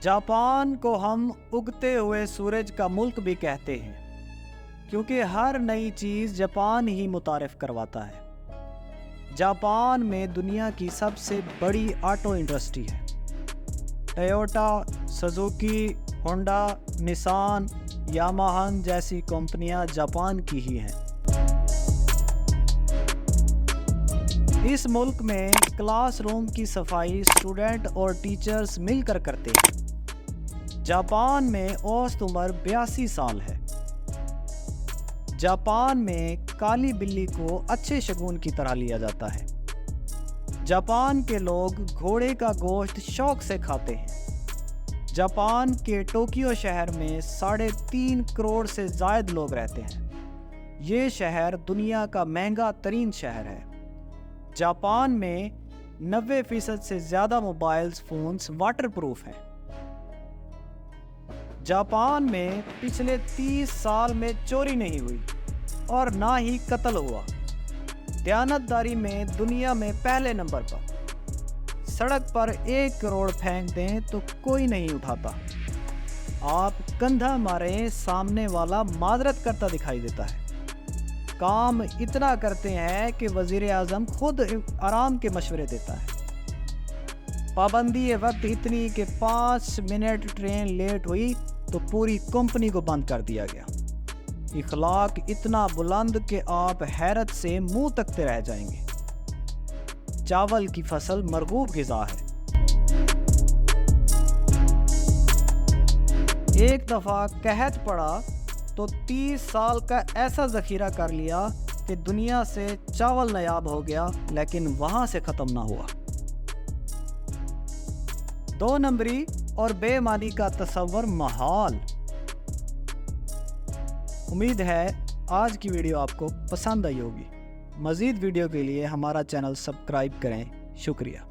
Japan को हम उगते हुए सूरज का मुल्क भी कहते हैं, क्योंकि हर नई चीज़ जापान ही मुतारिफ करवाता है। जापान में दुनिया की सबसे बड़ी ऑटो इंडस्ट्री है। Toyota, Suzuki, Honda, Nissan, Yamaha जैसी कंपनियां जापान की ही हैं। इस मुल्क में क्लासरूम की सफाई स्टूडेंट और टीचर्स मिलकर करते हैं। जापान में औसत उम्र 82 साल है। जापान में काली बिल्ली को अच्छे शगुन की तरह लिया जाता है। जापान के लोग घोड़े का गोश्त शौक से खाते हैं। जापान के टोक्यो शहर में 3.5 करोड़ से ज़ायद लोग रहते हैं। ये शहर दुनिया का महंगा तरीन शहर है। जापान में 90% से ज़्यादा मोबाइल्स फ़ोन्स वाटर प्रूफ हैं। जापान में पिछले 30 साल में चोरी नहीं हुई और ना ही कत्ल हुआ। दयानतदारी में दुनिया में पहले नंबर पर। सड़क पर 1 करोड़ फेंक दें तो कोई नहीं उठाता। आप कंधा मारे, सामने वाला माजरत करता दिखाई देता है। काम इतना करते हैं कि वज़ीर आज़म खुद आराम के मशवरे देता है। पाबंदी वक्त इतनी कि 5 मिनट ट्रेन लेट हुई तो पूरी कंपनी को बंद कर दिया गया। इखलाक इतना बुलंद कि आप हैरत से मुंह तकते रह जाएंगे। चावल की फसल मरगूब ग़िज़ा है। एक दफ़ा कहत पड़ा तो 30 साल का ऐसा ज़ख़ीरा कर लिया कि दुनिया से चावल नायाब हो गया, लेकिन वहाँ से ख़त्म ना हुआ। 2 नंबरी और बेईमानी का तसव्वुर महाल। उम्मीद है आज की वीडियो आपको पसंद आई होगी। मज़ीद वीडियो के लिए हमारा चैनल सब्सक्राइब करें। शुक्रिया।